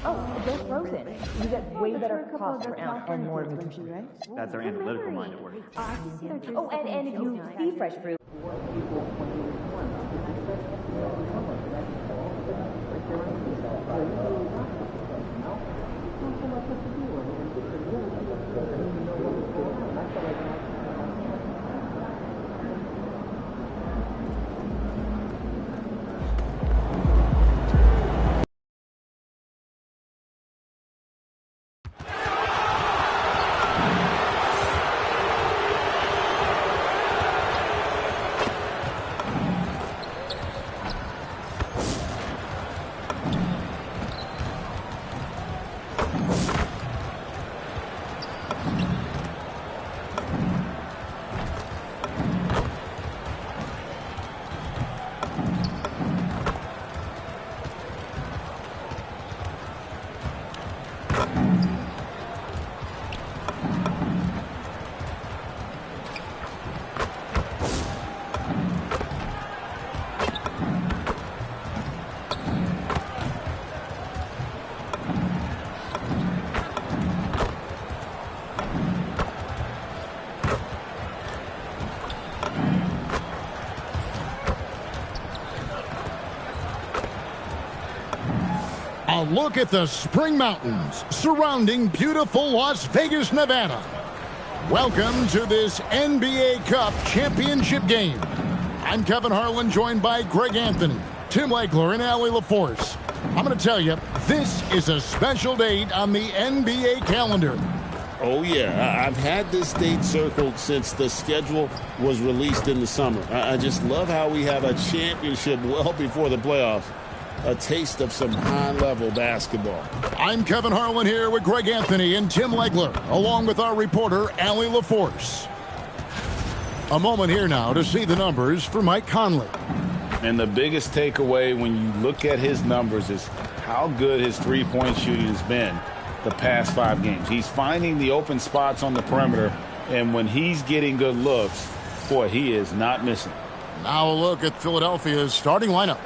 Oh, those frozen. You get way better cost per ounce and more nutrition, right? That's our analytical mind at work. Oh, and if you see fresh fruit. A look at the Spring Mountains surrounding beautiful Las Vegas, Nevada. Welcome to this NBA Cup championship game. I'm Kevin Harlan, joined by Greg Anthony, Tim Legler, and Allie LaForce. I'm going to tell you, this is a special date on the NBA calendar. Oh, yeah. I've had this date circled since the schedule was released in the summer. I just love how we have a championship well before the playoffs. A taste of some high-level basketball. I'm Kevin Harlan here with Greg Anthony and Tim Legler, along with our reporter, Allie LaForce. A moment here now to see the numbers for Mike Conley. And the biggest takeaway when you look at his numbers is how good his three-point shooting has been the past 5 games. He's finding the open spots on the perimeter, and when he's getting good looks, boy, he is not missing. Now a look at Philadelphia's starting lineup.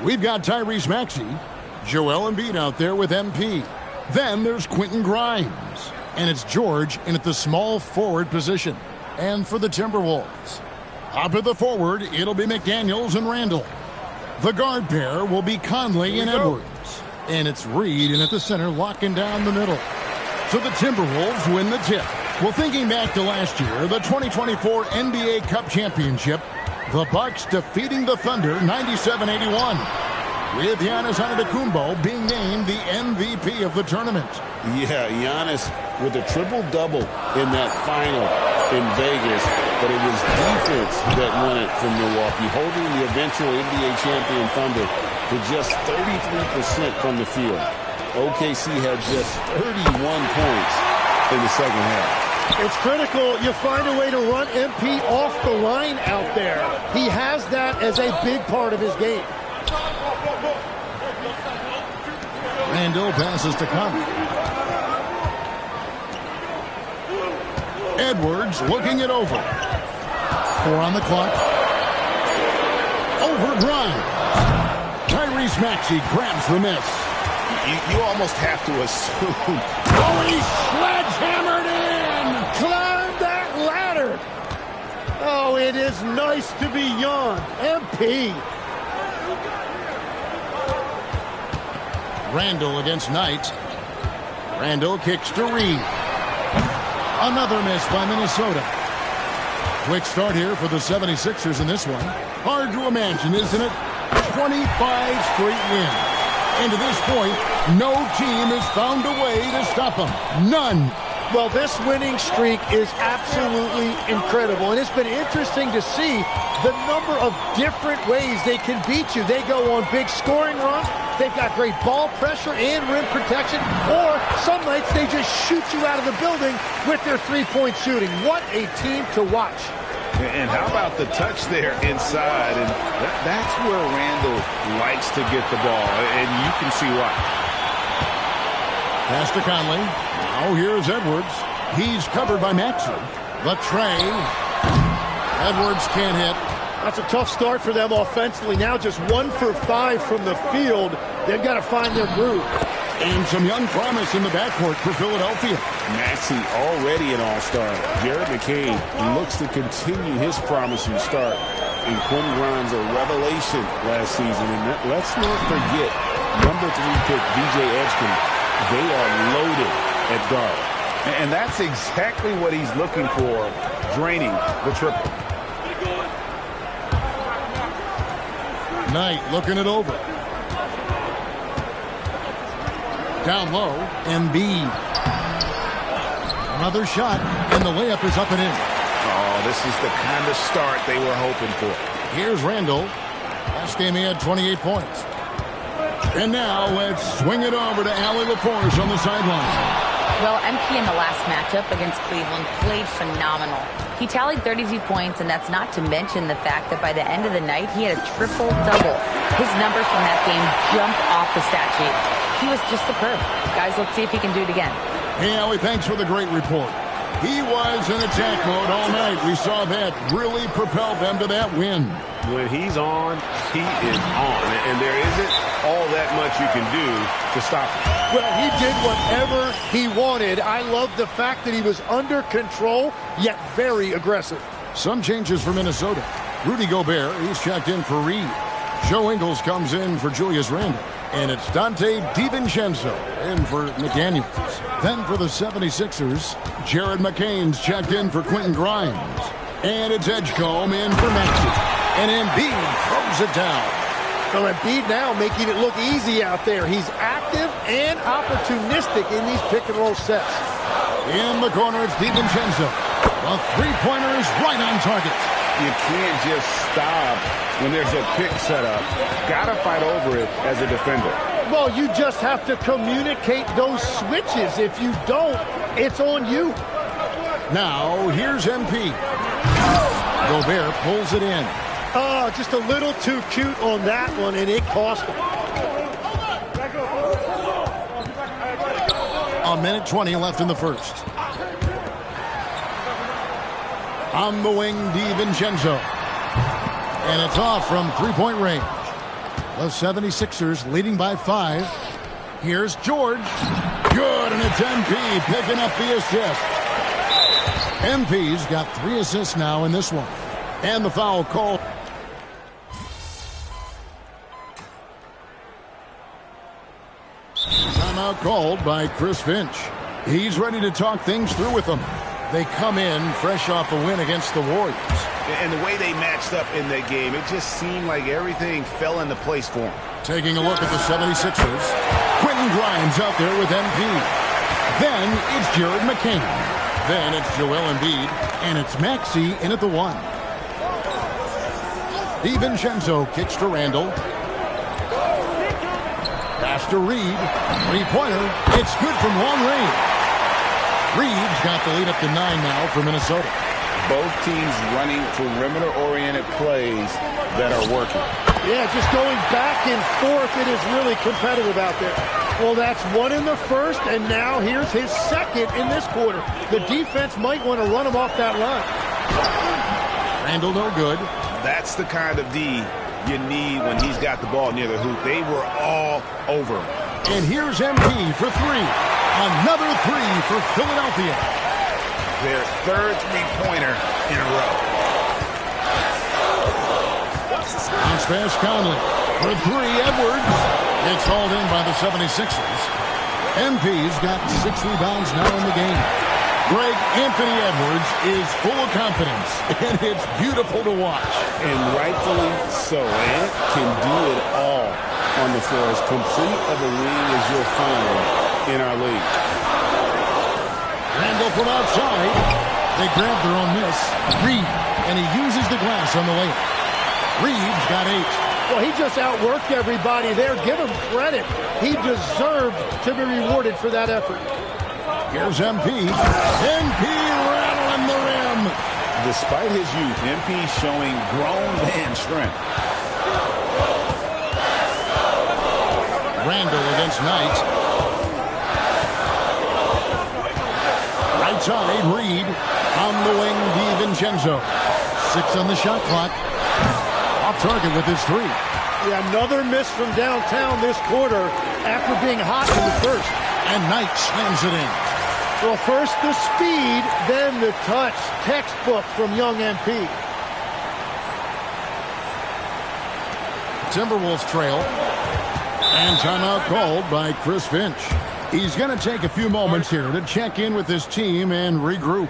We've got Tyrese Maxey, Joel Embiid out there with MP. Then there's Quentin Grimes. And it's George in at the small forward position. And for the Timberwolves, up at the forward, it'll be McDaniels and Randall. The guard pair will be Conley and Edwards. And it's Reed in at the center, locking down the middle. So the Timberwolves win the tip. Well, thinking back to last year, the 2024 NBA Cup Championship, the Bucks defeating the Thunder 97-81, with Giannis Antetokounmpo being named the MVP of the tournament. Yeah, Giannis with a triple-double in that final in Vegas, but it was defense that won it from Milwaukee, holding the eventual NBA champion Thunder to just 33% from the field. OKC had just 31 points in the second half. It's critical you find a way to run MP off the line out there. He has that as a big part of his game. Randall passes to Conley. Edwards looking it over. 4 on the clock. Over Grimes. Tyrese Maxey grabs the miss. You almost have to assume. Oh, he sledgehammered in! Climb that ladder! Oh, it is nice to be young. MP. Randall against Knight. Randall kicks to Reed. Another miss by Minnesota. Quick start here for the 76ers in this one. Hard to imagine, isn't it? 25 straight wins. And to this point, no team has found a way to stop them. None. Well, this winning streak is absolutely incredible. And it's been interesting to see the number of different ways they can beat you. They go on big scoring runs. They've got great ball pressure and rim protection. Or some nights they just shoot you out of the building with their three-point shooting. What a team to watch. And how about the touch there inside? And that's where Randall likes to get the ball, and you can see why. Pass to Conley. Now here's Edwards. He's covered by Maxey. The tray. Edwards can't hit. That's a tough start for them offensively. Now just 1 for 5 from the field. They've got to find their groove. And some young promise in the backcourt for Philadelphia. Maxey already an all-star. Jared McCain looks to continue his promising start. And Quinn Grimes a revelation last season. And let's not forget, number 3 pick B.J. Edgecombe. They are loaded at guard. And that's exactly what he's looking for, draining the triple. Knight looking it over. Down low, Embiid. Another shot, and the layup is up and in. Oh, this is the kind of start they were hoping for. Here's Randall. Last game he had 28 points. And now let's swing it over to Allie LaForce on the sideline. Well, MP in the last matchup against Cleveland played phenomenal. He tallied 32 points, and that's not to mention the fact that by the end of the night, he had a triple-double. His numbers from that game jumped off the stat sheet. He was just superb. Guys, let's see if he can do it again. Hey, Allie, thanks for the great report. He was in attack mode all night. We saw that really propelled them to that win. When he's on, he is on. And there isn't all that much you can do to stop him. Well, he did whatever he wanted. I love the fact that he was under control, yet very aggressive. Some changes for Minnesota. Rudy Gobert, he's checked in for Reed. Joe Ingles comes in for Julius Randle. And it's Dante DiVincenzo in for McDaniels. Then for the 76ers, Jared McCain's checked in for Quentin Grimes. And it's Edgecombe in for Maxey. And Embiid throws it down. Well, Embiid now making it look easy out there. He's active and opportunistic in these pick-and-roll sets. In the corner, it's DiVincenzo. The three-pointer is right on target. You can't just stop when there's a pick set up. Got to fight over it as a defender. Well, you just have to communicate those switches. If you don't, it's on you. Now, here's MP. Gobert pulls it in. Oh, just a little too cute on that one, and it cost him. A minute 20 left in the first. On the wing, DiVincenzo. And it's off from three-point range. The 76ers leading by 5. Here's George. Good, and it's MP picking up the assist. MP's got 3 assists now in this one. And the foul call. Timeout called by Chris Finch. He's ready to talk things through with them. They come in fresh off a win against the Warriors. And the way they matched up in that game, it just seemed like everything fell into place for them. Taking a look at the 76ers. Quentin Grimes out there with MP. Then it's Jared McCain. Then it's Joel Embiid. And it's Maxey in at the 1. DiVincenzo kicks to Randall. Pass to Reed. Three-pointer. It's good from long range. Reed's got the lead up to 9 now for Minnesota. Both teams running perimeter-oriented plays that are working. Yeah, just going back and forth. It is really competitive out there. Well, that's 1 in the first, and now here's his 2nd in this quarter. The defense might want to run him off that line. Randall no good. That's the kind of D you need when he's got the ball near the hoop. They were all over him. And here's MP for 3. Another 3 for Philadelphia. Their 3rd three-pointer in a row. Bounce pass Conley. For 3, Edwards. It's hauled in by the 76ers. MP's got 6 rebounds now in the game. Greg, Anthony Edwards is full of confidence, and it's beautiful to watch. And rightfully so. Ant can do it all on the floor. As complete of a wing as you'll find in our league. Randall from outside. They grab their own miss. Reed, and he uses the glass on the layup. Reed's got 8. Well, he just outworked everybody there. Give him credit. He deserved to be rewarded for that effort. Here's MP. MP rattling the rim. Despite his youth, MP showing grown man strength. Randall against Knight. Right side, Reed. On the wing, DiVincenzo. 6 on the shot clock. Off target with his 3. Yeah, another miss from downtown this quarter after being hot in the first. And Knight slams it in. Well, first the speed, then the touch. Textbook from young MP. Timberwolves trail. And timeout called by Chris Finch. He's going to take a few moments here to check in with his team and regroup.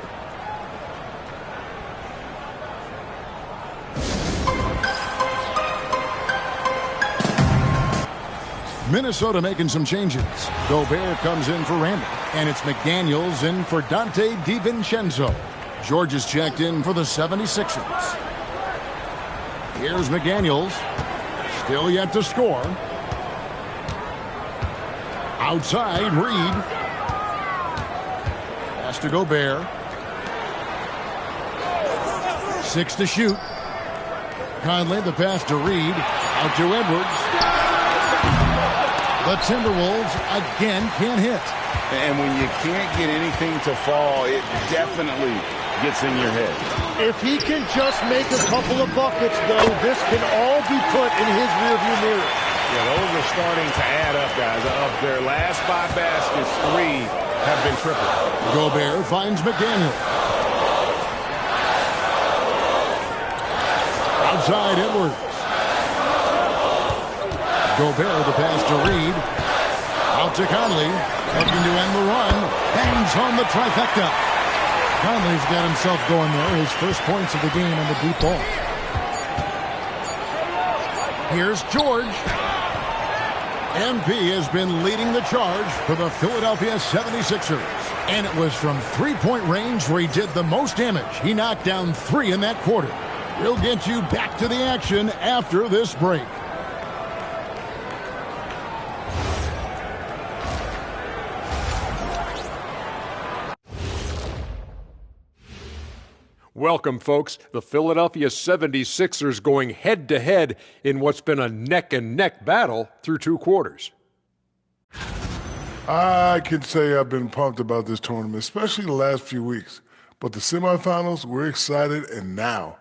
Minnesota making some changes. Gobert comes in for Randall, and it's McDaniels in for Dante DiVincenzo. George is checked in for the 76ers. Here's McDaniels. Still yet to score. Outside, Reed. Pass to Gobert. 6 to shoot. Conley, the pass to Reed. Out to Edwards. The Timberwolves again can't hit. And when you can't get anything to fall, it definitely gets in your head. If he can just make a couple of buckets, though, this can all be put in his rearview mirror. Yeah, those are starting to add up, guys. Of their last 5 baskets, 3 have been triple. Gobert finds McDaniel. Outside Edwards. Gobert, the pass to Reed. Out to Conley. Looking to end the run. Hangs home the trifecta. Conley's got himself going there. His first points of the game on the deep ball. Here's George. MP has been leading the charge for the Philadelphia 76ers. And it was from three-point range where he did the most damage. He knocked down 3 in that quarter. We'll get you back to the action after this break. Welcome, folks. The Philadelphia 76ers going head-to-head in what's been a neck-and-neck battle through 2 quarters. I can say I've been pumped about this tournament, especially the last few weeks. But the semifinals, we're excited, and now,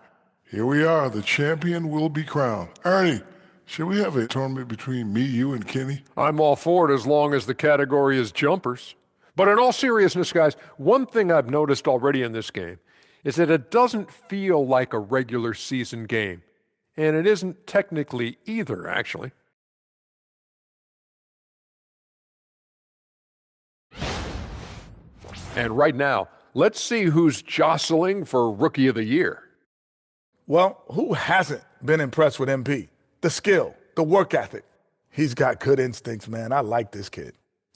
here we are. The champion will be crowned. Ernie, should we have a tournament between me, you, and Kenny? I'm all for it as long as the category is jumpers. But in all seriousness, guys, one thing I've noticed already in this game is that it doesn't feel like a regular season game. And it isn't technically either, actually. And right now, let's see who's jostling for Rookie of the Year. Well, who hasn't been impressed with MP? The skill, the work ethic. He's got good instincts, man. I like this kid.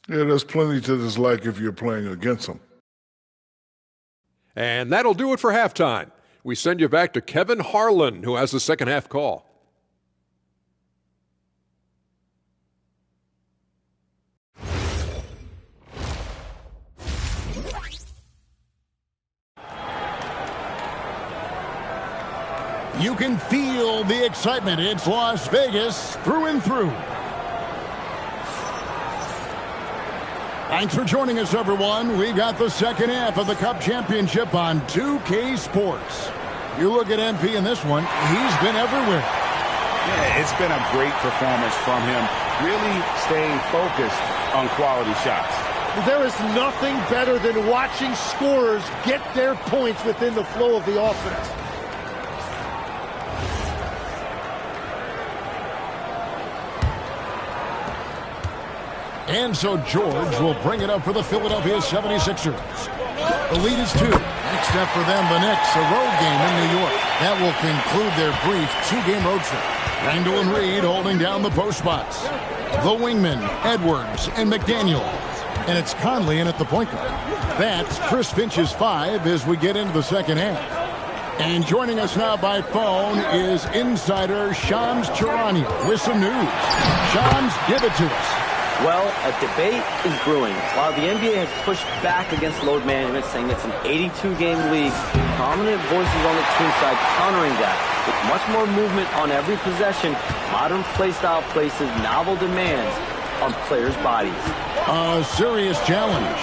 Yeah, there's plenty to dislike if you're playing against him. And that'll do it for halftime. We send you back to Kevin Harlan, who has the second half call. You can feel the excitement. It's Las Vegas through and through. Thanks for joining us, everyone. We got the second half of the Cup Championship on 2K Sports. You look at MP in this one, he's been everywhere. Yeah, it's been a great performance from him, really staying focused on quality shots. There is nothing better than watching scorers get their points within the flow of the offense. And so George will bring it up for the Philadelphia 76ers. The lead is 2. Next up for them, the Knicks, a road game in New York. That will conclude their brief 2-game road trip. Randall and Reed holding down the post spots. The wingmen, Edwards and McDaniel. And it's Conley in at the point guard. That's Chris Finch's 5 as we get into the second half. And joining us now by phone is insider Shams Charania with some news. Shams, give it to us. Well, a debate is brewing. While the NBA has pushed back against load management, saying it's an 82-game league, prominent voices on the team side countering that. With much more movement on every possession, modern play style places novel demands on players' bodies. A serious challenge.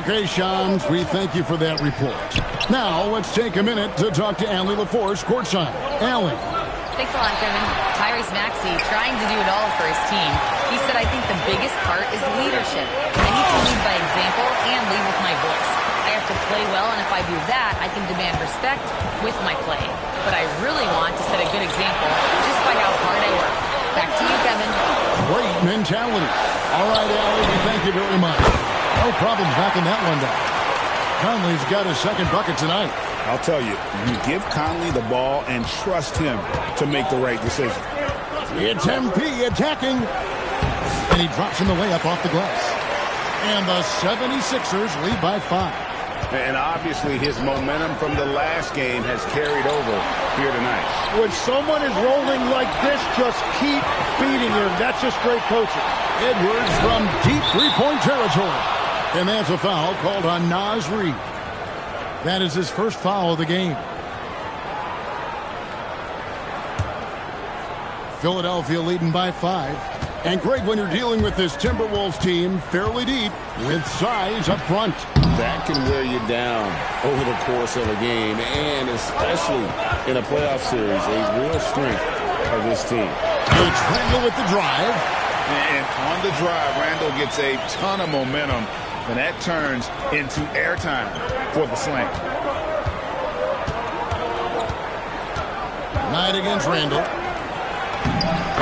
Okay, Shams, we thank you for that report. Now, let's take a minute to talk to Allie LaForce courtside. Allie. Thanks a lot, Kevin. Tyrese Tyrese Maxey trying to do it all for his team. He said, I think the biggest part is leadership. I need to lead by example and lead with my voice. I have to play well, and if I do that, I can demand respect with my play. But I really want to set a good example just by how hard I work. Back to you, Kevin. Great mentality. All right, Allie, thank you very much. No problems backing that one down. Conley's got his second bucket tonight. I'll tell you, you give Conley the ball and trust him to make the right decision. It's MP attacking. And he drops him away up off the glass. And the 76ers lead by 5. And obviously his momentum from the last game has carried over here tonight. When someone is rolling like this, just keep beating him. That's just great coaching. Edwards from deep three-point territory. And that's a foul called on Naz Reid. That is his first foul of the game. Philadelphia leading by 5. And Greg, when you're dealing with this Timberwolves team fairly deep with size up front, that can wear you down over the course of a game, and especially in a playoff series, a real strength of this team. It's Randall with the drive. And on the drive, Randall gets a ton of momentum, and that turns into airtime for the slam. Knight against Randall.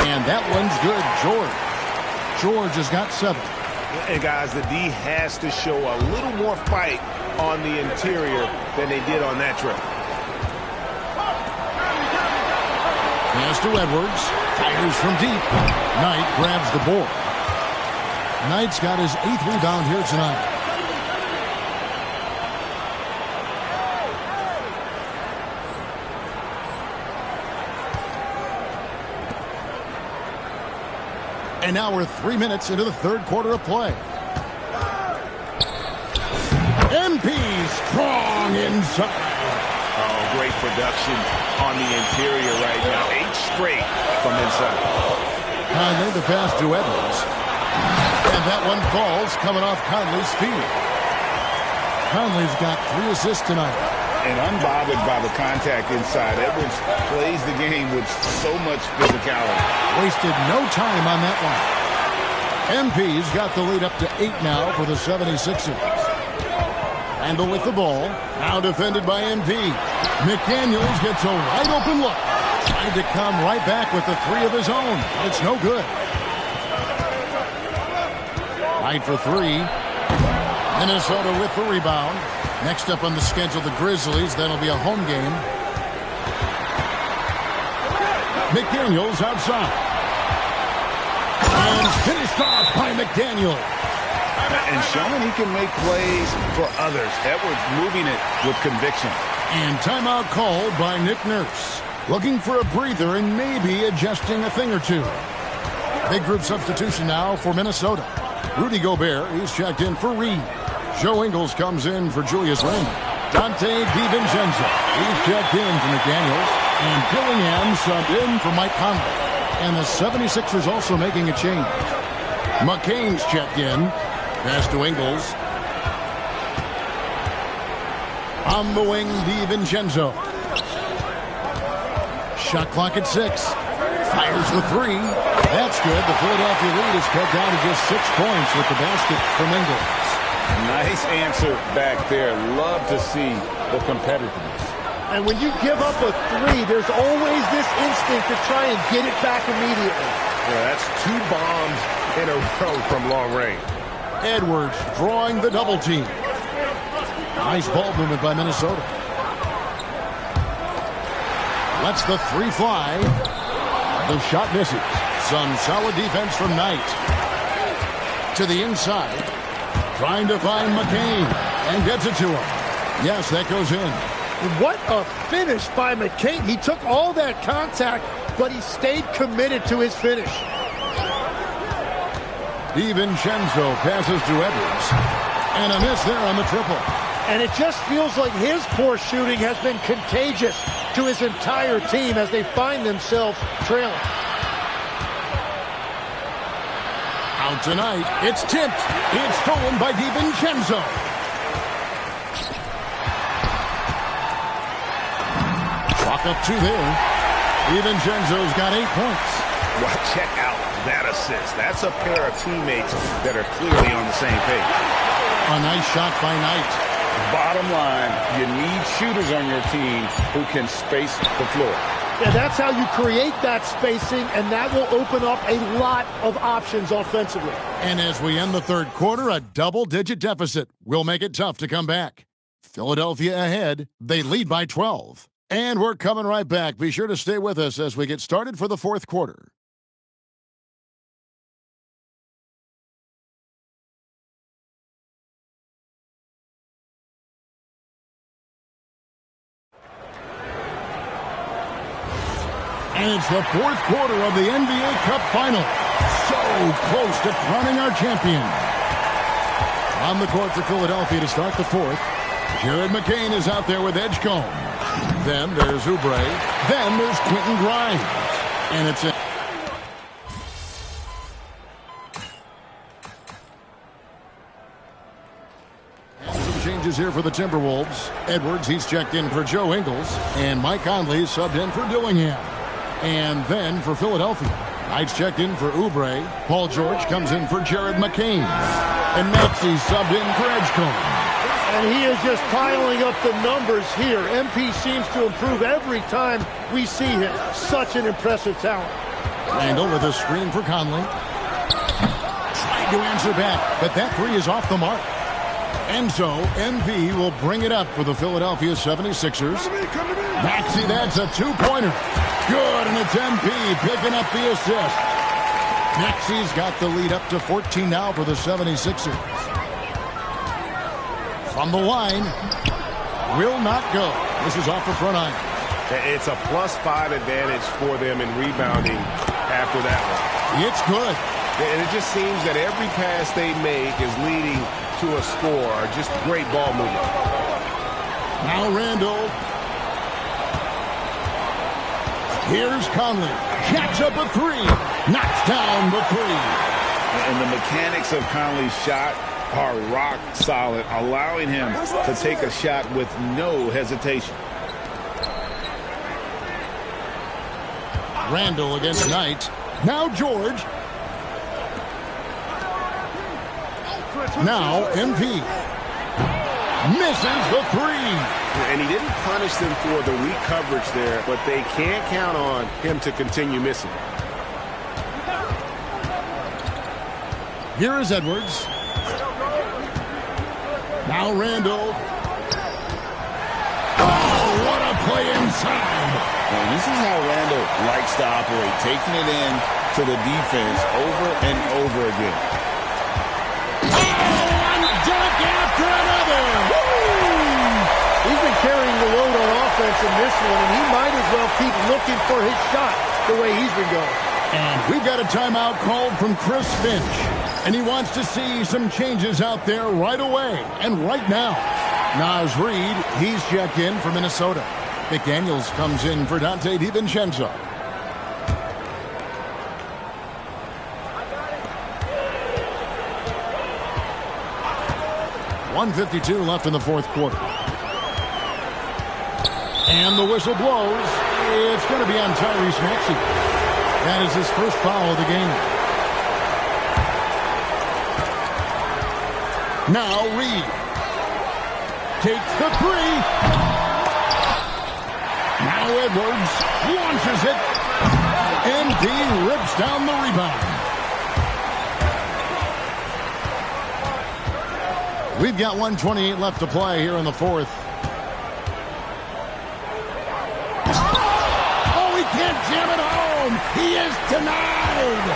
And that one's good. George has got 7. And guys, the D has to show a little more fight on the interior than they did on that trip. Pass to Edwards. Fires from deep. Knight grabs the board. Knight's got his 8th rebound here tonight. And now we're 3 minutes into the third quarter of play. MP strong inside. Oh, great production on the interior right now. 8 straight from inside. Conley the pass to Edwards. And that one falls coming off Conley's feet. Conley's got 3 assists tonight. And unbothered by the contact inside, Edwards plays the game with so much physicality. Wasted no time on that one. MP's got the lead up to 8 now for the 76ers. Randall with the ball. Now defended by MP. McDaniels gets a wide open look. Trying to come right back with the 3 of his own. It's no good. Knight for 3. Minnesota with the rebound. Next up on the schedule, the Grizzlies. That'll be a home game. McDaniels outside. And finished off by McDaniels. And showing he can make plays for others. Edwards moving it with conviction. And timeout called by Nick Nurse. Looking for a breather and maybe adjusting a thing or two. Big group substitution now for Minnesota. Rudy Gobert, he's checked in for Reed. Joe Ingles comes in for Julius Randle. Dante DiVincenzo, he's checked in for McDaniels. And Dillingham subbed in for Mike Conley. And the 76ers also making a change. McCain's checked in. Pass to Ingles. On the wing, DiVincenzo. Shot clock at 6. Fires the 3. That's good. The Philadelphia lead is cut down to just 6 points with the basket from Ingles. Nice answer back there. Love to see the competitiveness. And when you give up a 3, there's always this instinct to try and get it back immediately. Yeah, that's 2 bombs in a row from long range. Edwards drawing the double team. Nice ball movement by Minnesota. Lets the 3 fly. The shot misses. Some solid defense from Knight. To the inside. Trying to find McCain. And gets it to him. Yes, that goes in. What a finish by McCain. He took all that contact, but he stayed committed to his finish. DiVincenzo passes to Edwards. And a miss there on the triple. And it just feels like his poor shooting has been contagious to his entire team as they find themselves trailing. Out tonight, it's tipped. It's stolen by DiVincenzo. Clock up 2 there. DiVincenzo's got 8 points. Well, check out that assist. That's a pair of teammates that are clearly on the same page. A nice shot by Knight. Bottom line, you need shooters on your team who can space the floor. Yeah, that's how you create that spacing, and that will open up a lot of options offensively. And as we end the third quarter, a double-digit deficit will make it tough to come back. Philadelphia ahead. They lead by 12. And we're coming right back. Be sure to stay with us as we get started for the fourth quarter. And it's the fourth quarter of the NBA Cup Final. So close to crowning our champion. On the court for Philadelphia to start the fourth. Jared McCain is out there with Edgecombe. Then there's Oubre. Then there's Quentin Grimes. And it's some changes here for the Timberwolves. Edwards, he's checked in for Joe Ingles. And Mike Conley subbed in for Dillingham. And then for Philadelphia, Knight's checked in for Oubre. Paul George comes in for Jared McCain. And Maxey subbed in for Edgecombe. And he is just piling up the numbers here. MP seems to improve every time we see him. Such an impressive talent. Randall with a screen for Conley. Tried to answer back, but that three is off the mark. And so, MP will bring it up for the Philadelphia 76ers. Maxey, that's a two-pointer. Good, and it's MP picking up the assist. Maxey's got the lead up to 14 now for the 76ers. From the line, will not go. This is off the front iron. It's a +5 advantage for them in rebounding after that one. It's good. And it just seems that every pass they make is leading to a score. Just great ball movement. Now Randall. Here's Conley. Jacks up a three. Knocks down the three. And the mechanics of Conley's shot are rock solid, allowing him to take a shot with no hesitation. Randall against Knight. Now George. Now MP. Misses the three. And he didn't punish them for the weak coverage there, but they can't count on him to continue missing. Here is Edwards. Now Randall. Oh, what a play inside. And this is how Randall likes to operate, taking it in to the defense over and over again. Oh, one dunk after another. Woo! He's been carrying the load on offense in this one, and he might as well keep looking for his shot the way he's been going. And we've got a timeout called from Chris Finch. And he wants to see some changes out there right away and right now. Naz Reid, he's checked in for Minnesota. McDaniels comes in for Dante DiVincenzo. .152 left in the fourth quarter. And the whistle blows. It's going to be on Tyrese Maxey. That is his first foul of the game. Now Reid takes the three. Now Edwards launches it. MD rips down the rebound. We've got 1:28 left to play here in the fourth. Oh, he can't jam it home. He is denied.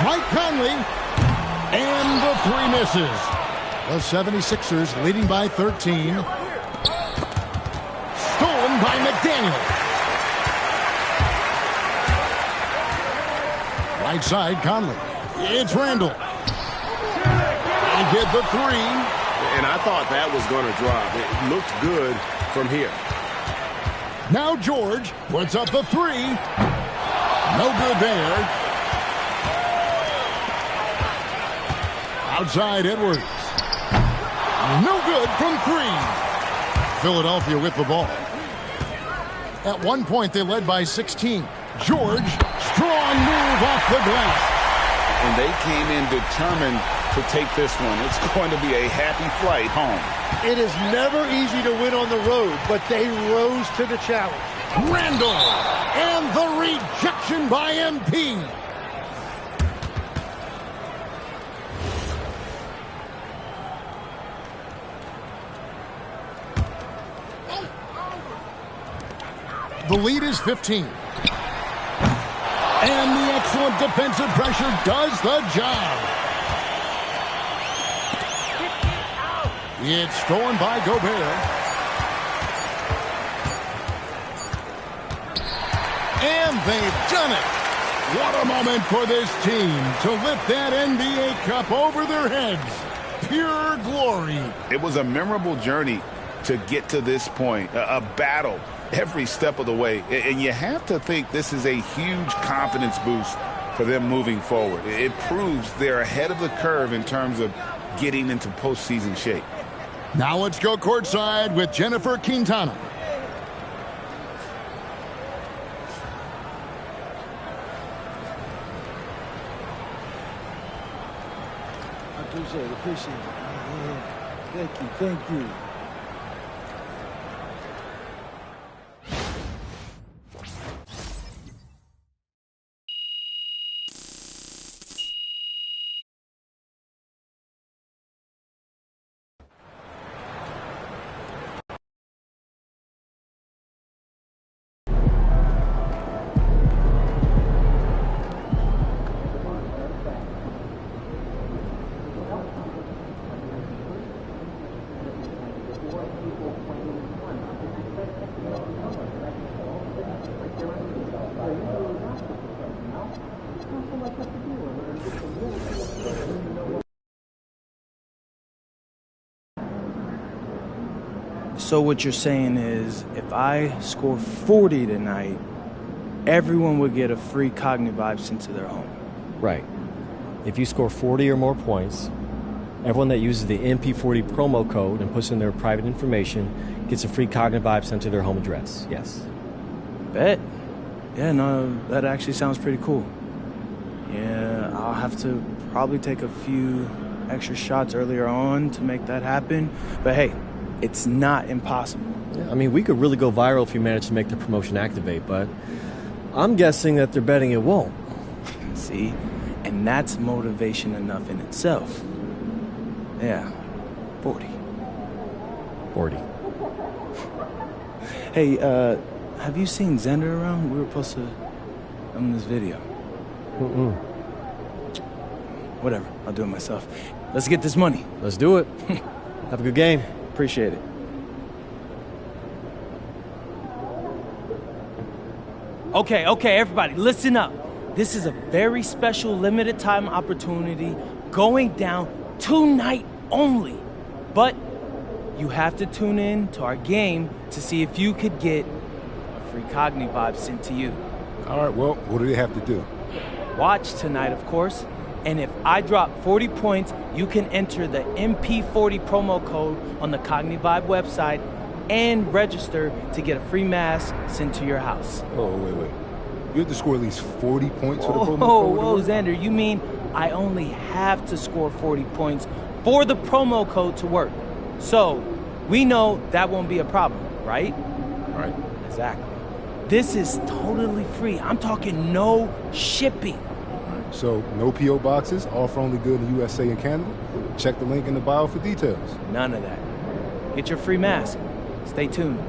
Mike Conley, and the three misses. The 76ers leading by 13. Stolen by McDaniel. Right side, Conley. It's Randall. And get the three. And I thought that was going to drop. It looked good from here. Now George puts up the three. No good there. Outside Edwards. No good from three. Philadelphia with the ball. At one point, they led by 16. George Strong move off the glass. And they came in determined to take this one. It's going to be a happy flight home. It is never easy to win on the road, but they rose to the challenge. Randall, and the rejection by MP. The lead is 15. And the excellent defensive pressure does the job. It's stolen by Gobert. And they've done it. What a moment for this team to lift that NBA Cup over their heads. Pure glory. It was a memorable journey to get to this point, a battle every step of the way. And you have to think this is a huge confidence boost for them moving forward. It proves they're ahead of the curve in terms of getting into postseason shape. Now let's go courtside with Jennifer Quintana. Appreciate it. Yeah. Thank you. So what you're saying is, if I score 40 tonight, everyone would get a free Cognivibe sent to their home. Right. If you score 40 or more points, everyone that uses the MP40 promo code and puts in their private information gets a free Cognivibe sent to their home address. Yes. Bet. Yeah, no, that actually sounds pretty cool. Yeah, I'll have to probably take a few extra shots earlier on to make that happen. But hey, it's not impossible. Yeah, I mean, we could really go viral if you manage to make the promotion activate, but I'm guessing that they're betting it won't. See? And that's motivation enough in itself. Yeah, 40. 40. Hey, have you seen Xander around? We were supposed to film this video. Whatever, I'll do it myself. Let's get this money. Let's do it. Have a good game. Appreciate it. Okay, everybody, listen up. This is a very special limited time opportunity going down tonight only. But you have to tune in to our game to see if you could get a free Cognivibe sent to you. All right, well, what do they have to do? Watch tonight, of course. And if I drop 40 points, you can enter the MP40 promo code on the Cognivibe website and register to get a free mask sent to your house. Oh, wait. You have to score at least 40 points for the promo code? Whoa, Xander, you mean I only have to score 40 points for the promo code to work. So we know that won't be a problem, right? Right. Exactly. This is totally free. I'm talking no shipping. So, no P.O. boxes, offer only good in USA and Canada? Check the link in the bio for details. None of that. Get your free mask. Stay tuned.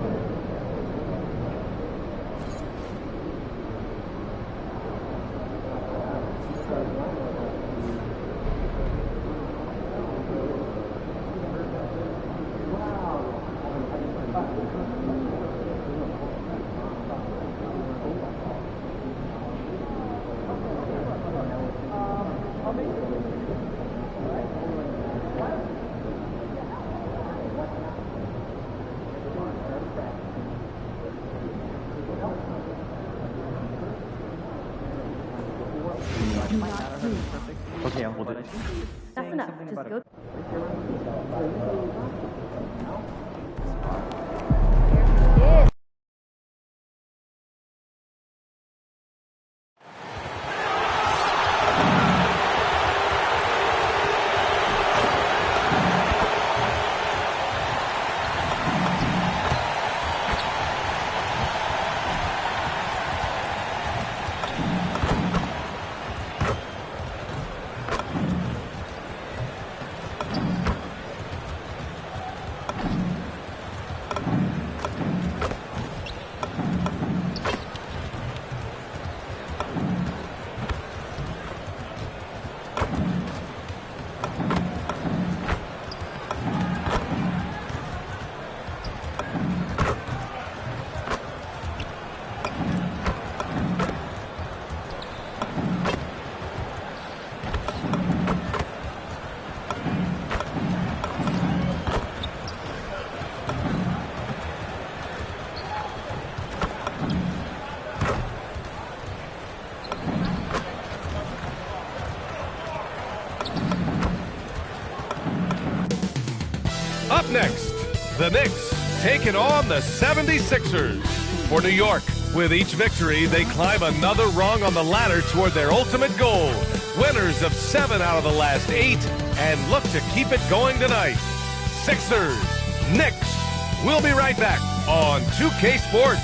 Okay, I'll hold it. That's enough. Just go. Up next, the Knicks taking on the 76ers. For New York, with each victory, they climb another rung on the ladder toward their ultimate goal. Winners of 7 out of the last 8 and look to keep it going tonight. Sixers, Knicks. We'll be right back on 2K Sports.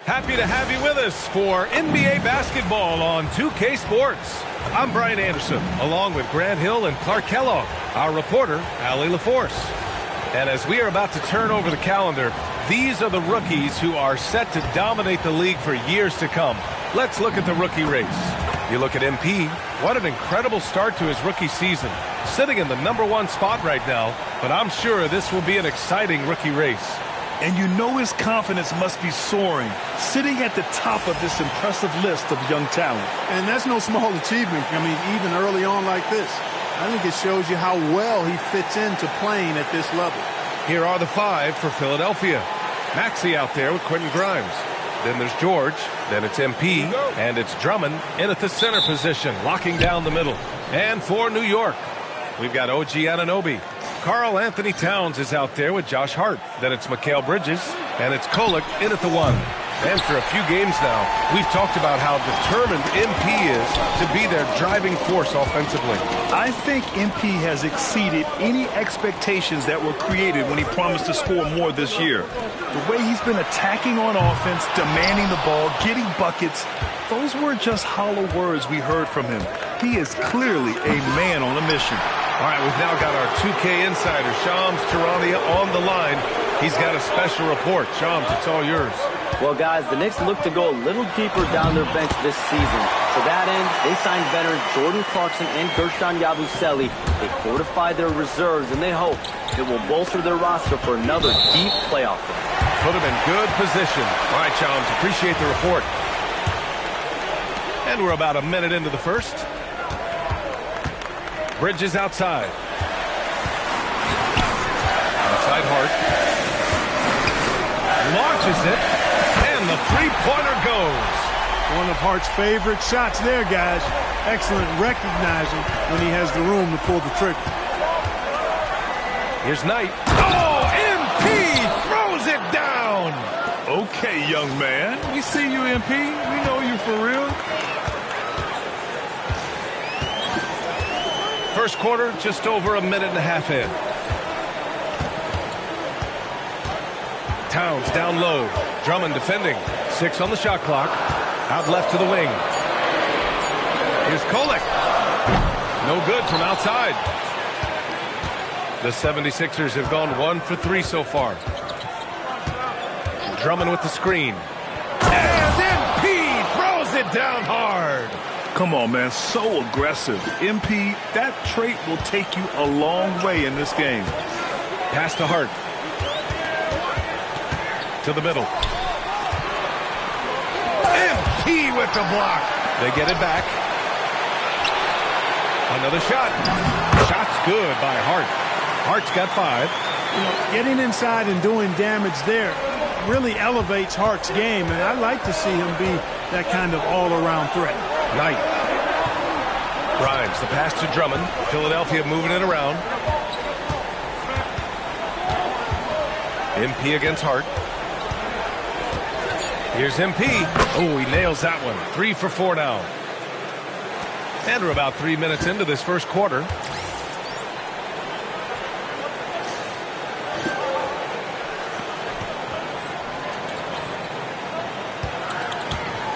Happy to have you with us for NBA basketball on 2K Sports. I'm Brian Anderson, along with Grant Hill and Clark Kellogg, our reporter, Allie LaForce. And as we are about to turn over the calendar, these are the rookies who are set to dominate the league for years to come. Let's look at the rookie race. You look at MP, what an incredible start to his rookie season. Sitting in the #1 spot right now, but I'm sure this will be an exciting rookie race. And you know his confidence must be soaring, sitting at the top of this impressive list of young talent. And that's no small achievement. I mean, even early on like this. I think it shows you how well he fits into playing at this level. Here are the 5 for Philadelphia. Maxey out there with Quentin Grimes. Then there's George. Then it's MP. And it's Drummond in at the center position, locking down the middle. And for New York, we've got OG Anunoby. Karl Anthony Towns is out there with Josh Hart. Then it's Mikal Bridges, and it's Kolek in at the 1. And for a few games now, we've talked about how determined MP is to be their driving force offensively. I think MP has exceeded any expectations that were created when he promised to score more this year. The way he's been attacking on offense, demanding the ball, getting buckets, those weren't just hollow words we heard from him. He is clearly a man on a mission. All right, we've now got our 2K insider, Shams Charania, on the line. He's got a special report. Shams, it's all yours. Well, guys, the Knicks look to go a little deeper down their bench this season. To that end, they signed veterans Jordan Clarkson and Gershon Yabusele. They fortified their reserves, and they hope it will bolster their roster for another deep playoff run. Put them in good position. All right, Shams, appreciate the report. And we're about a minute into the first. Bridges outside. Outside Hart. Launches it. And the three-pointer goes. One of Hart's favorite shots there, guys. Excellent recognizing when he has the room to pull the trigger. Here's Knight. Oh, MP throws it down. Okay, young man. We see you, MP. We know you for real. First quarter, just over a minute and a half in. Towns down low. Drummond defending. 6 on the shot clock. Out left to the wing. Here's Kolek. No good from outside. The 76ers have gone 1 for 3 so far. Drummond with the screen. And MP throws it down hard. Come on, man. So aggressive. MP, that trait will take you a long way in this game. Pass to Hart. To the middle. MP with the block. They get it back. Another shot. Shot's good by Hart. Hart's got 5. You know, getting inside and doing damage there really elevates Hart's game, and I'd like to see him be that kind of all-around threat. Knight. Grimes, the pass to Drummond. Philadelphia moving it around. MP against Hart. Here's MP. Oh, he nails that one. 3 for 4 now. And we're about 3 minutes into this first quarter.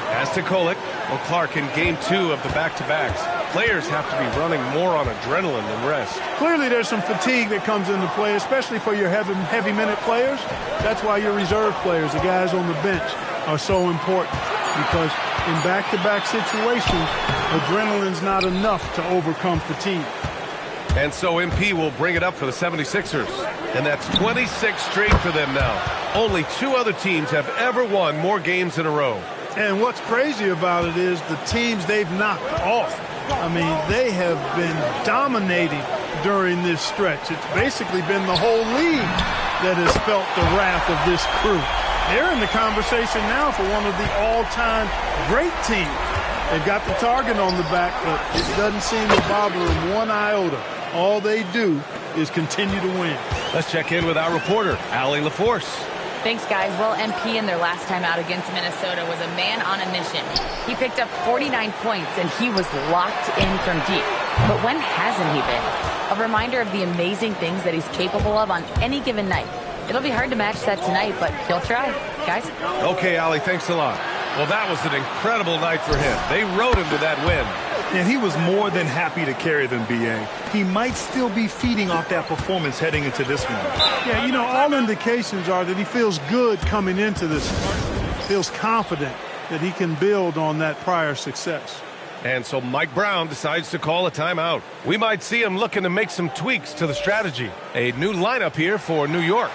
Pass to Kolek. Well, Clark, in game 2 of the back-to-backs, players have to be running more on adrenaline than rest. Clearly there's some fatigue that comes into play, especially for your heavy minute players. That's why your reserve players, the guys on the bench, are so important. because in back-to-back situations, adrenaline's not enough to overcome fatigue. And so MP will bring it up for the 76ers. And that's 26 straight for them now. Only 2 other teams have ever won more games in a row. And what's crazy about it is the teams they've knocked off. I mean, they have been dominating during this stretch. It's basically been the whole league that has felt the wrath of this crew. They're in the conversation now for one of the all-time great teams. They've got the target on the back, but it doesn't seem to bother them one iota. All they do is continue to win. Let's check in with our reporter, Allie LaForce. Thanks, guys. Well, MP in their last time out against Minnesota was a man on a mission. He picked up 49 points, and he was locked in from deep. But when hasn't he been? A reminder of the amazing things that he's capable of on any given night. It'll be hard to match that tonight, but he'll try. Guys? Okay, Allie, thanks a lot. Well, that was an incredible night for him. They rode him to that win. And he was more than happy to carry them, B.A. He might still be feeding off that performance heading into this one. Yeah, you know, all indications are that he feels good coming into this one. Feels confident that he can build on that prior success. And so Mike Brown decides to call a timeout. We might see him looking to make some tweaks to the strategy. A new lineup here for New York.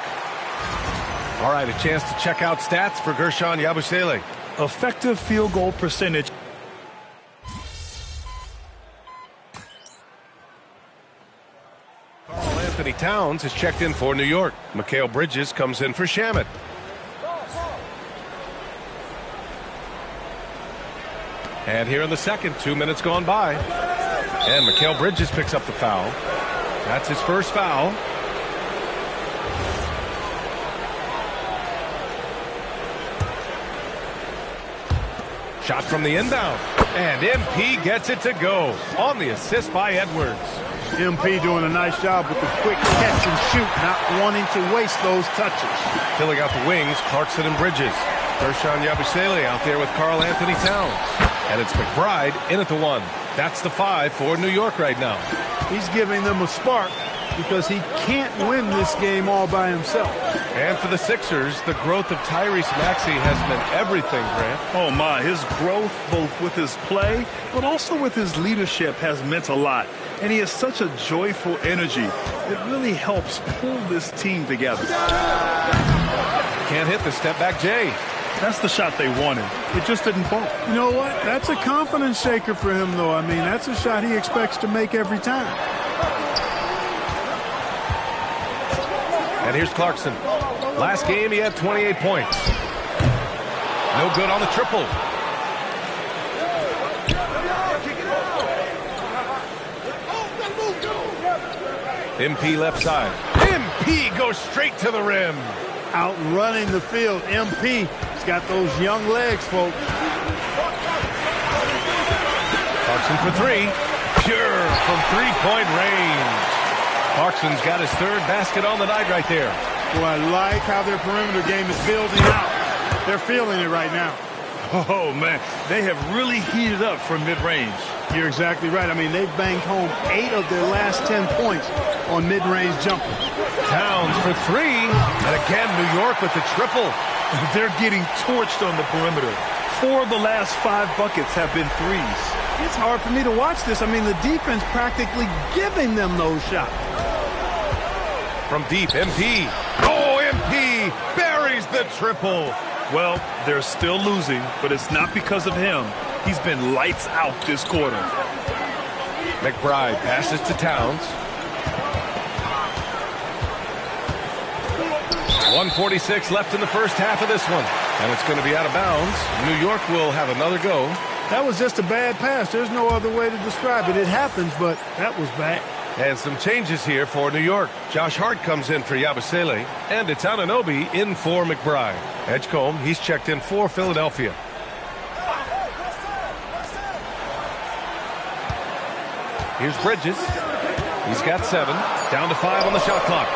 All right, a chance to check out stats for Gershon Yabusele. Effective field goal percentage. Karl Anthony Towns is checked in for New York. Mikal Bridges comes in for Shamet. And here in the second, 2 minutes gone by. And Mikal Bridges picks up the foul. That's his first foul. Shot from the inbound. And MP gets it to go on the assist by Edwards. MP doing a nice job with the quick catch and shoot, not wanting to waste those touches. Filling out the wings, Clarkson and Bridges. Gershon Yabusele out there with Karl Anthony Towns. And it's McBride in at the 1. That's the 5 for New York right now. He's giving them a spark because he can't win this game all by himself. And for the Sixers, the growth of Tyrese Maxey has meant everything, Grant. Oh, my. His growth, both with his play, but also with his leadership, has meant a lot. And he has such a joyful energy. It really helps pull this team together. Can't hit the step-back J. That's the shot they wanted. It just didn't fall. You know what? That's a confidence shaker for him, though. I mean, that's a shot he expects to make every time. And here's Clarkson. Last game, he had 28 points. No good on the triple. MP left side. MP goes straight to the rim. Outrunning the field. MP. He's got those young legs, folks. Clarkson for 3. Pure from three-point range. Clarkson's got his third basket on the night right there. Well, I like how their perimeter game is building out. They're feeling it right now. Oh, man. They have really heated up from mid-range. You're exactly right. I mean, they've banged home 8 of their last 10 points on mid-range jumpers. Towns for 3. And again, New York with the triple. They're getting torched on the perimeter. 4 of the last 5 buckets have been threes. It's hard for me to watch this. I mean, the defense practically giving them those shots. From deep, MP. Oh, MP buries the triple. Well, they're still losing, but it's not because of him. He's been lights out this quarter. McBride passes to Towns. 1:46 left in the first half of this one. And it's going to be out of bounds. New York will have another go. That was just a bad pass. There's no other way to describe it. It happens, but that was bad. And some changes here for New York. Josh Hart comes in for Yabusele. And it's Anunoby in for McBride. Edgecombe, he's checked in for Philadelphia. Here's Bridges. He's got 7. Down to 5 on the shot clock.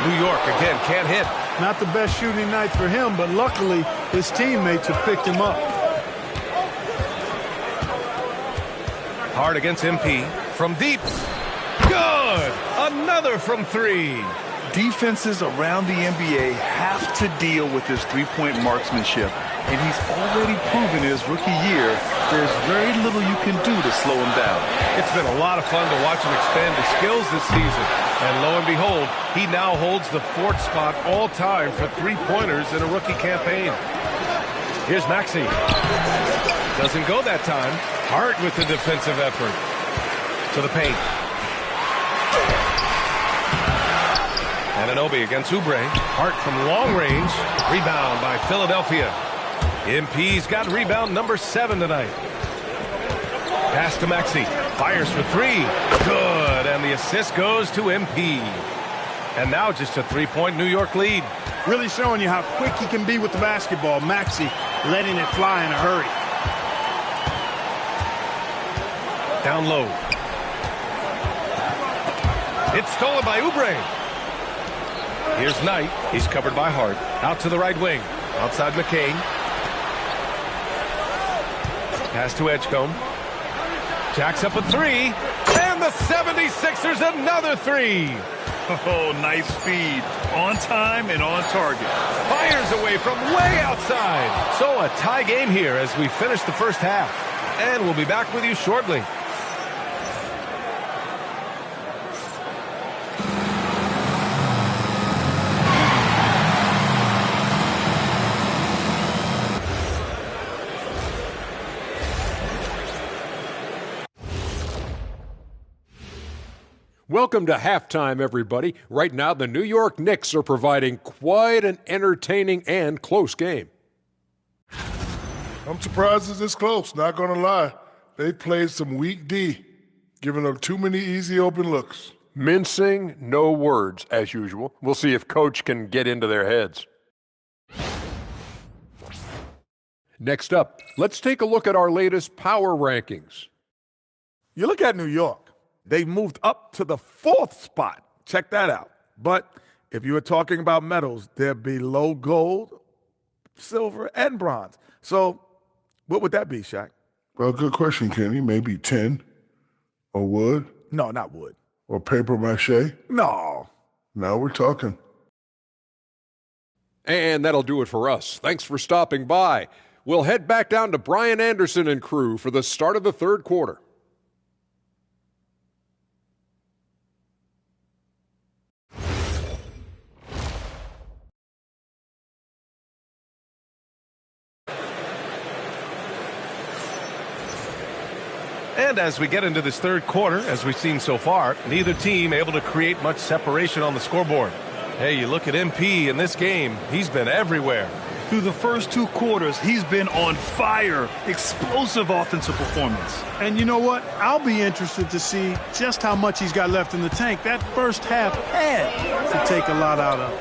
New York, again, can't hit. Not the best shooting night for him, but luckily his teammates have picked him up. Hard against MP. From deep. Good! Another from 3. Defenses around the NBA have to deal with his three-point marksmanship, and he's already proven in his rookie year there's very little you can do to slow him down. It's been a lot of fun to watch him expand his skills this season. And lo and behold, he now holds the 4th spot all time for three-pointers in a rookie campaign. Here's Maxey. Doesn't go that time. Hart with the defensive effort. To the paint. Anunoby against Oubre. Hart from long range. Rebound by Philadelphia. MP's got rebound number 7 tonight. Pass to Maxey. Fires for 3. Good. And the assist goes to MP. And now just a 3-point New York lead. Really showing you how quick he can be with the basketball. Maxey letting it fly in a hurry. Down low. It's stolen by Oubre. Here's Knight. He's covered by Hart. Out to the right wing. Outside McCain. Pass to Edgecombe. Jacks up a 3. And the 76ers another 3. Oh, nice feed. On time and on target. Fires away from way outside. So a tie game here as we finish the first half. And we'll be back with you shortly. Welcome to halftime, everybody. Right now, the New York Knicks are providing quite an entertaining and close game. I'm surprised it's this close, not going to lie. They played some weak D, giving up too many easy open looks. Mincing, no words, as usual. We'll see if Coach can get into their heads. Next up, let's take a look at our latest power rankings. You look at New York. They've moved up to the 4th spot. Check that out. But if you were talking about medals, they're below gold, silver, and bronze. So what would that be, Shaq? Well, good question, Kenny. Maybe 10 or wood? No, not wood. Or paper mache? No. Now we're talking. And that'll do it for us. Thanks for stopping by. We'll head back down to Brian Anderson and crew for the start of the third quarter. And as we get into this third quarter, as we've seen so far, neither team able to create much separation on the scoreboard. Hey, you look at MP in this game, he's been everywhere. Through the first 2 quarters, he's been on fire. Explosive offensive performance. And you know what? I'll be interested to see just how much he's got left in the tank. That first half had to take a lot out of.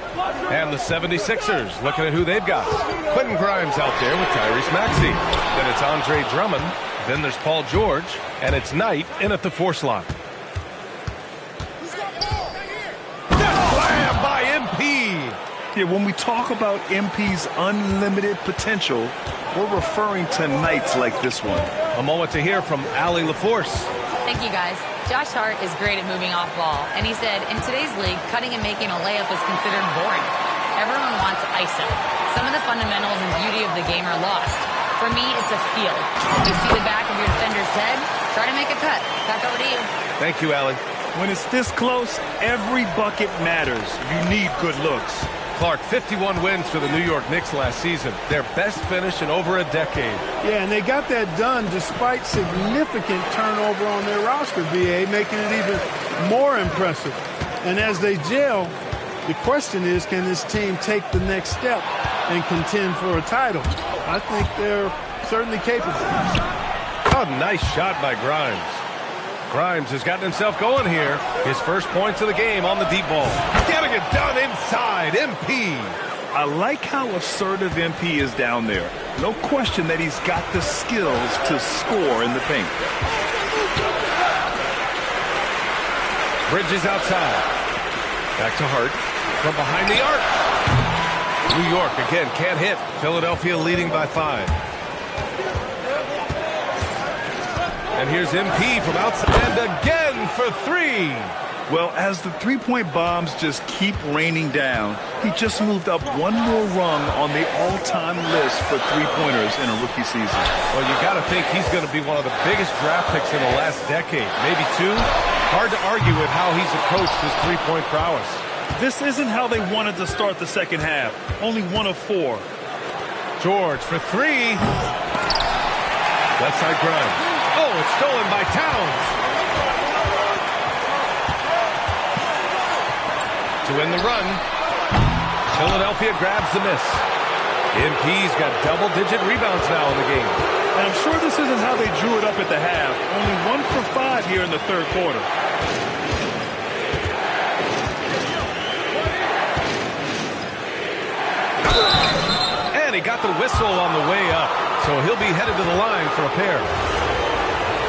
And the 76ers, looking at who they've got. Quentin Grimes out there with Tyrese Maxey. Then it's Andre Drummond. Then there's Paul George. And it's Knight in at the 4 slot. Slam by MP. Yeah, when we talk about MP's unlimited potential, we're referring to nights like this one. A moment to hear from Allie LaForce. Thank you, guys. Josh Hart is great at moving off ball, and he said, in today's league, cutting and making a layup is considered boring. Everyone wants ISO. Some of the fundamentals and beauty of the game are lost. For me, it's a feel. If you see the back of your defender's head, try to make a cut. Back over to you. Thank you, Allie. When it's this close, every bucket matters. You need good looks. Clark, 51 wins for the New York Knicks last season. Their best finish in over a decade. Yeah, and they got that done despite significant turnover on their roster, BA, making it even more impressive. And as they gel, the question is, can this team take the next step and contend for a title? I think they're certainly capable. A nice shot by Grimes. Grimes has gotten himself going here. His first points of the game on the deep ball. Getting it done inside, MP. I like how assertive MP is down there. No question that he's got the skills to score in the paint. Bridges outside. Back to Hart. From behind the arc. New York again can't hit. Philadelphia leading by 5. And here's MP from outside. And again for 3. Well, as the three-point bombs just keep raining down, he just moved up one more rung on the all-time list for three-pointers in a rookie season. Well, you got to think he's going to be one of the biggest draft picks in the last decade, maybe two. Hard to argue with how he's approached his three-point prowess. This isn't how they wanted to start the second half. Only 1 of 4. George for three. Left side Grimes. Oh, it's stolen by Towns. To win the run, Philadelphia grabs the miss. MP's got double-digit rebounds now in the game. And I'm sure this isn't how they drew it up at the half. Only 1 for 5 here in the third quarter. And he got the whistle on the way up, so he'll be headed to the line for a pair.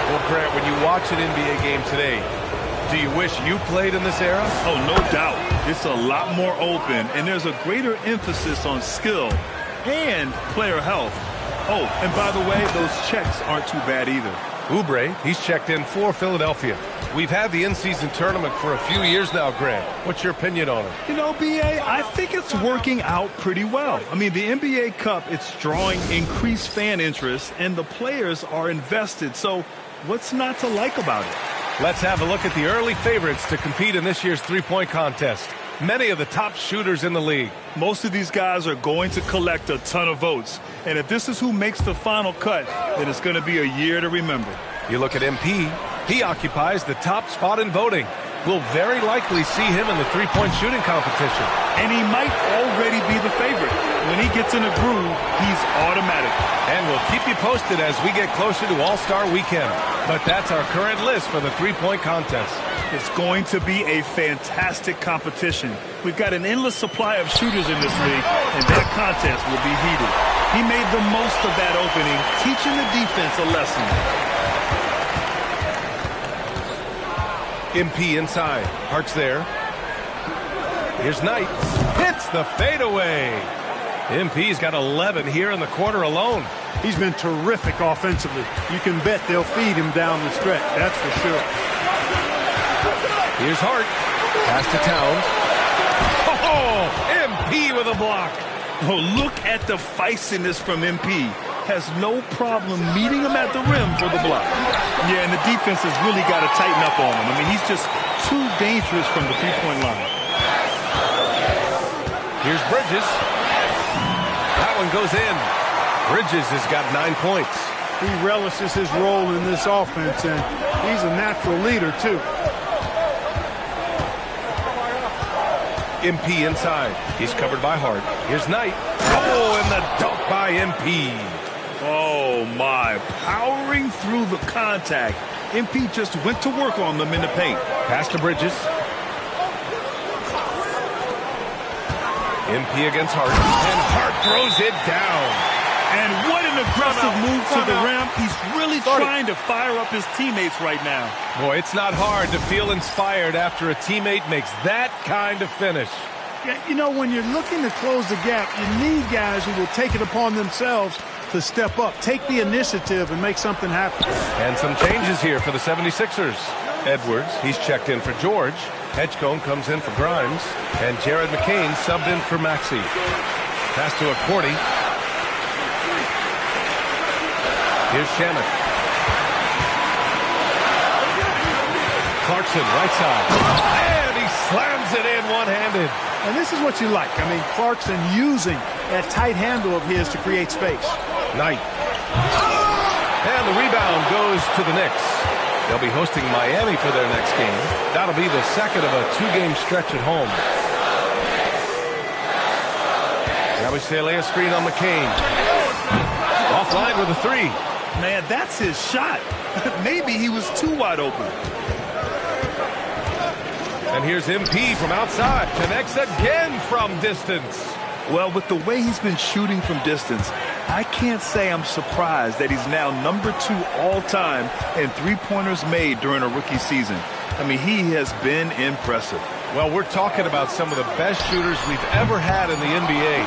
Well, Grant, when you watch an NBA game today, do you wish you played in this era? Oh, no doubt. It's a lot more open, and there's a greater emphasis on skill and player health. Oh, and by the way, those checks aren't too bad either. Oubre, he's checked in for Philadelphia. We've had the in-season tournament for a few years now, Grant. What's your opinion on it? You know, B.A., I think it's working out pretty well. I mean, the NBA Cup, it's drawing increased fan interest, and the players are invested. So what's not to like about it? Let's have a look at the early favorites to compete in this year's three-point contest. Many of the top shooters in the league. Most of these guys are going to collect a ton of votes. And if this is who makes the final cut, then it's going to be a year to remember. You look at MP, he occupies the top spot in voting. We'll very likely see him in the three-point shooting competition. And he might already be the favorite. When he gets in a groove, he's automatic. And we'll keep you posted as we get closer to All-Star Weekend. But that's our current list for the three-point contest. It's going to be a fantastic competition. We've got an endless supply of shooters in this league, and that contest will be heated. He made the most of that opening, teaching the defense a lesson. MP inside. Hart's there. Here's Knight. Hits the fadeaway. MP's got 11 here in the quarter alone. He's been terrific offensively. You can bet they'll feed him down the stretch. That's for sure. Here's Hart. Pass to Towns. Oh, MP with a block. Oh, look at the feistiness from MP. Has no problem meeting him at the rim for the block. Yeah, and the defense has really got to tighten up on him. I mean, he's just too dangerous from the three-point line. Here's Bridges. That one goes in. Bridges has got 9 points. He relishes his role in this offense, and he's a natural leader, too. MP inside. He's covered by Hart. Here's Knight. Oh, and the dunk by MP. Oh, my. Powering through the contact. MP just went to work on them in the paint. Pass to Bridges. MP against Hart. And Hart throws it down. And what an aggressive move to the rim. He's really trying to fire up his teammates right now. Boy, it's not hard to feel inspired after a teammate makes that kind of finish. Yeah, you know, when you're looking to close the gap, you need guys who will take it upon themselves to step up, take the initiative, and make something happen. And some changes here for the 76ers. Edwards, he's checked in for George. Hedgecombe comes in for Grimes. And Jared McCain subbed in for Maxey. Pass to Accordi. Here's Shamet. Clarkson, right side. And he slams it in one-handed. And this is what you like. I mean, Clarkson using that tight handle of his to create space. Knight. And the rebound goes to the Knicks. They'll be hosting Miami for their next game. That'll be the second of a two-game stretch at home. Yabusele, a screen on McCain. Offline with a three. Man, that's his shot. Maybe he was too wide open. And here's MP from outside. Connects again from distance. Well, with the way he's been shooting from distance, I can't say I'm surprised that he's now number 2 all-time in three-pointers made during a rookie season. I mean, he has been impressive. Well, we're talking about some of the best shooters we've ever had in the NBA.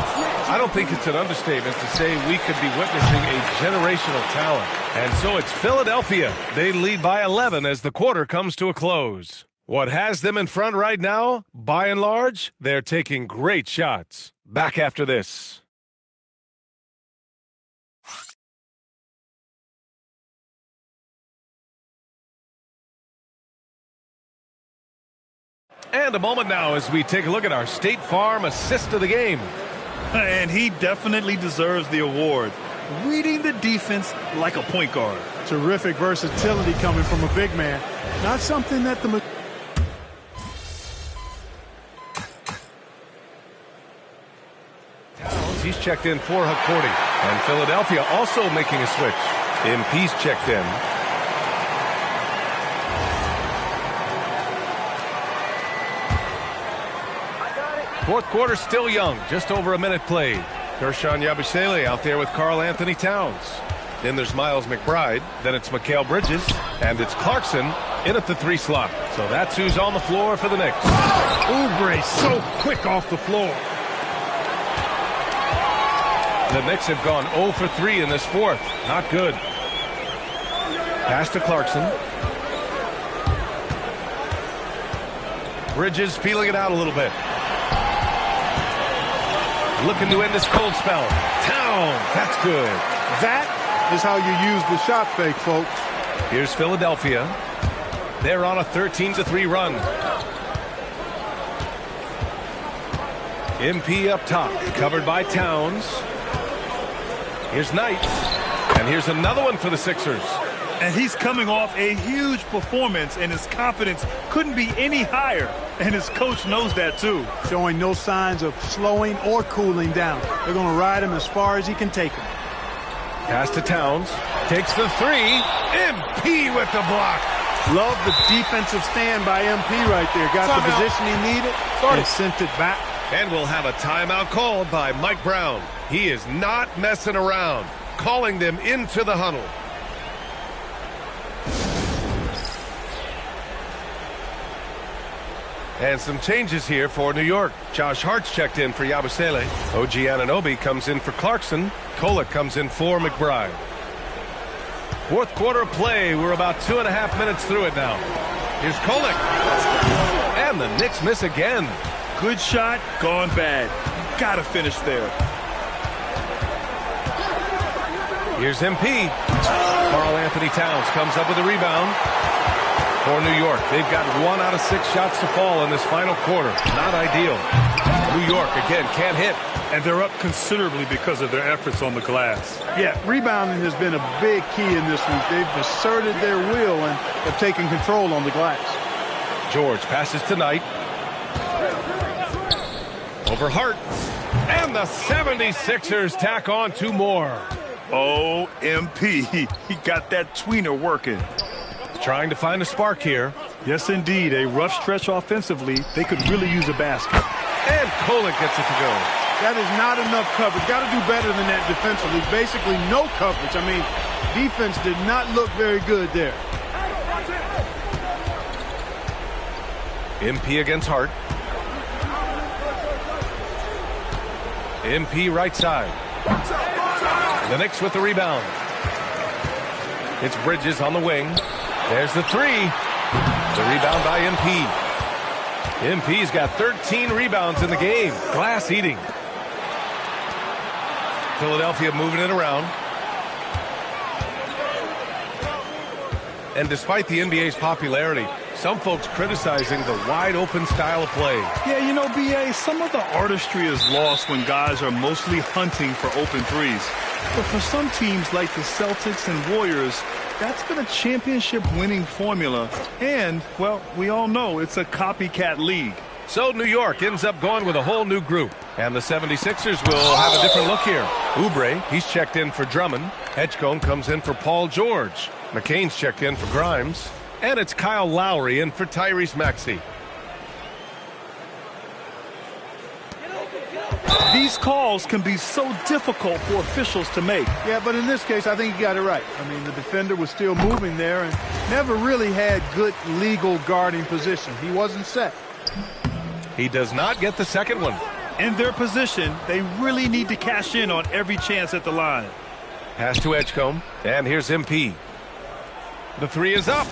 I don't think it's an understatement to say we could be witnessing a generational talent. And so it's Philadelphia. They lead by 11 as the quarter comes to a close. What has them in front right now, by and large, they're taking great shots. Back after this. And a moment now as we take a look at our State Farm assist of the game. And he definitely deserves the award. Reading the defense like a point guard. Terrific versatility coming from a big man. Not something that the... He's checked in for Hakordi. And Philadelphia also making a switch. MP's checked in. Fourth quarter still young. Just over a minute played. Kershawn Yabusele out there with Karl Anthony Towns. Then there's Miles McBride. Then it's Mikal Bridges. And it's Clarkson in at the 3 slot. So that's who's on the floor for the Knicks. Oubre so quick off the floor. The Knicks have gone 0 for 3 in this fourth. Not good. Pass to Clarkson. Bridges feeling it out a little bit. Looking to end this cold spell. Towns, that's good. That is how you use the shot fake, folks. Here's Philadelphia. They're on a 13-3 run. MP up top, covered by Towns. Here's Knight. And here's another one for the Sixers. And he's coming off a huge performance, and his confidence couldn't be any higher. And his coach knows that, too. Showing no signs of slowing or cooling down. They're going to ride him as far as he can take him. Pass to Towns. Takes the 3. MP with the block. Love the defensive stand by MP right there. Got the position he needed and sent it back. And we'll have a timeout called by Mike Brown. He is not messing around. Calling them into the huddle. And some changes here for New York. Josh Hart's checked in for Yabusele. OG Anunoby comes in for Clarkson. Kolek comes in for McBride. Fourth quarter of play. We're about 2.5 minutes through it now. Here's Kolek. And the Knicks miss again. Good shot, gone bad. Gotta finish there. Here's MP. Karl Anthony Towns comes up with a rebound. For New York, they've got 1 out of 6 shots to fall in this final quarter. Not ideal. New York, again, can't hit. And they're up considerably because of their efforts on the glass. Yeah, rebounding has been a big key in this one. They've asserted their will and have taken control on the glass. George passes to Knight. Over Hart. And the 76ers tack on 2 more. Oh, MP. He got that tweener working. Trying to find a spark here. Yes, indeed. A rough stretch offensively. They could really use a basket. And Kolek gets it to go. That is not enough coverage. Got to do better than that defensively. Basically no coverage. I mean, defense did not look very good there. MP against Hart. MP right side. The Knicks with the rebound. It's Bridges on the wing. There's the 3. The rebound by MP. MP's got 13 rebounds in the game. Glass eating. Philadelphia moving it around. And despite the NBA's popularity, some folks criticizing the wide-open style of play. Yeah, you know, B.A., some of the artistry is lost when guys are mostly hunting for open threes. But for some teams like the Celtics and Warriors, that's been a championship-winning formula. And, well, we all know it's a copycat league. So New York ends up going with a whole new group. And the 76ers will have a different look here. Oubre, he's checked in for Drummond. Edgecombe comes in for Paul George. McCain's checked in for Grimes. And it's Kyle Lowry in for Tyrese Maxey. These calls can be so difficult for officials to make. Yeah, but in this case, I think he got it right. I mean, the defender was still moving there and never really had good legal guarding position. He wasn't set. He does not get the second one. In their position, they really need to cash in on every chance at the line. Pass to Edgecombe, and here's MP. The 3 is up.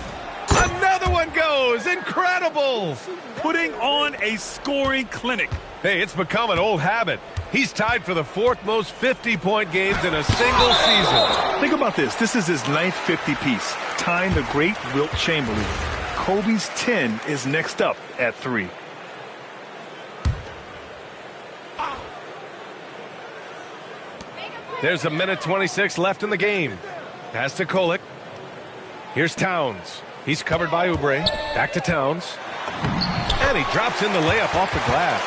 Another one one goes. Incredible. Putting on a scoring clinic. Hey, it's become an old habit. He's tied for the 4th most 50-point games in a single season. Think about this. This is his 9th 50-piece, tying the great Wilt Chamberlain. Kobe's 10 is next up at 3. There's a minute 26 left in the game. Pass to Kolek. Here's Towns. He's covered by Oubre. Back to Towns. And he drops in the layup off the glass.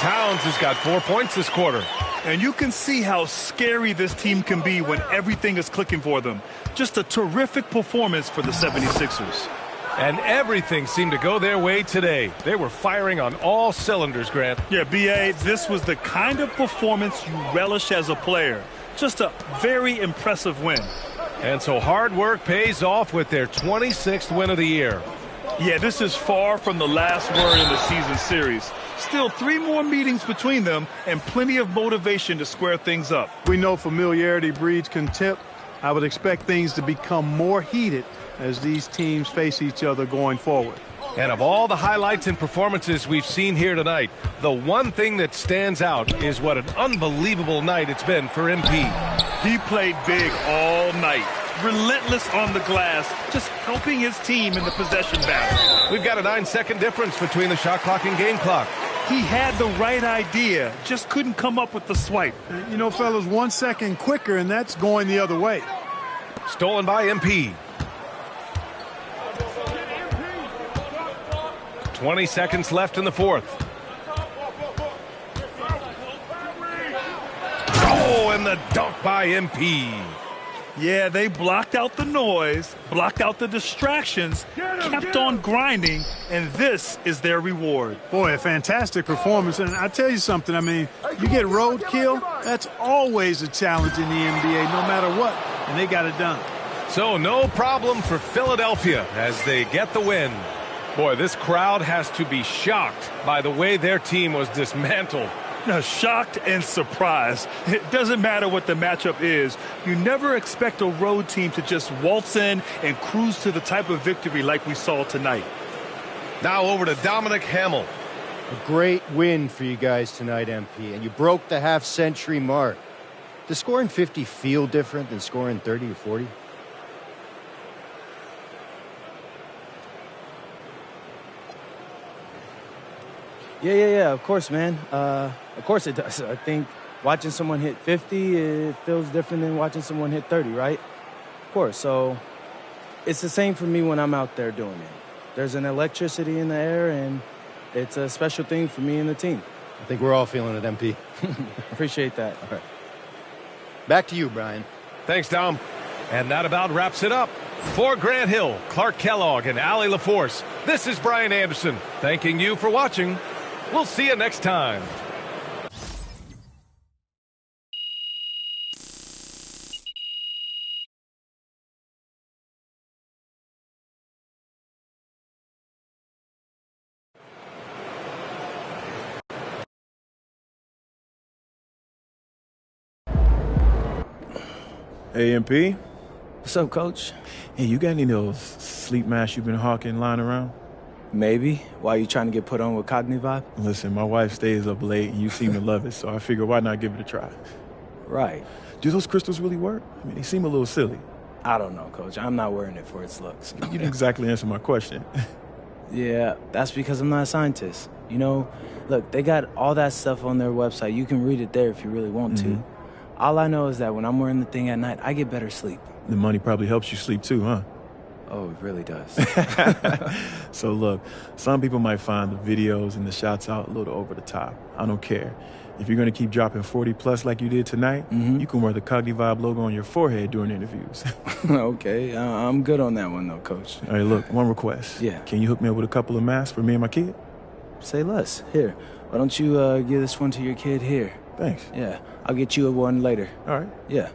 Towns has got 4 points this quarter. And you can see how scary this team can be when everything is clicking for them. Just a terrific performance for the 76ers. And everything seemed to go their way today. They were firing on all cylinders, Grant. Yeah, B.A., this was the kind of performance you relish as a player. Just a very impressive win. And so hard work pays off with their 26th win of the year. Yeah, this is far from the last word in the season series. Still 3 more meetings between them and plenty of motivation to square things up. We know familiarity breeds contempt. I would expect things to become more heated as these teams face each other going forward. And of all the highlights and performances we've seen here tonight, the one thing that stands out is what an unbelievable night it's been for MP. He played big all night. Relentless on the glass, just helping his team in the possession battle. We've got a 9-second difference between the shot clock and game clock. He had the right idea, just couldn't come up with the swipe. You know, fellas, 1 second quicker, and that's going the other way. Stolen by MP. 20 seconds left in the 4th. Oh, and the dunk by MP. Yeah, they blocked out the noise, blocked out the distractions, kept on grinding, and this is their reward. Boy, a fantastic performance. And I tell you something, I mean, you get roadkill, that's always a challenge in the NBA, no matter what, and they got it done. So no problem for Philadelphia as they get the win. Boy, this crowd has to be shocked by the way their team was dismantled. Now, shocked and surprised. It doesn't matter what the matchup is. You never expect a road team to just waltz in and cruise to the type of victory like we saw tonight. Now over to Dominic Hamill. A great win for you guys tonight, MP, and you broke the half-century mark. Does scoring 50 feel different than scoring 30 or 40? Yeah, of course, man. Of course it does. I think watching someone hit 50, it feels different than watching someone hit 30, right? Of course. So it's the same for me when I'm out there doing it. There's an electricity in the air, and it's a special thing for me and the team. I think we're all feeling it, MP. Appreciate that. All right. Back to you, Brian. Thanks, Dom. And that about wraps it up. For Grant Hill, Clark Kellogg, and Allie LaForce, this is Brian Anderson, thanking you for watching. We'll see you next time. AMP? What's up, Coach? Hey, you got any of those sleep masks you've been hawking lying around? Maybe. Why are you trying to get put on with Cognitive Vibe? Listen, my wife stays up late and you seem to love it, so I figure why not give it a try? Right. Do those crystals really work? I mean, they seem a little silly. I don't know, Coach. I'm not wearing it for its looks. You didn't exactly answer my question. Yeah, that's because I'm not a scientist. You know, look, they got all that stuff on their website. You can read it there if you really want to. All I know is that when I'm wearing the thing at night, I get better sleep. The money probably helps you sleep too, huh? Oh, it really does. So look, some people might find the videos and the shots out a little over the top. I don't care. If you're going to keep dropping 40 plus like you did tonight, you can wear the Cognitive Vibe logo on your forehead during interviews. Okay, I'm good on that one though, Coach. All right, look, one request. Yeah. Can you hook me up with a couple of masks for me and my kid? Say less. Here, why don't you give this one to your kid here? Thanks. Yeah, I'll get you one later. All right. Yeah.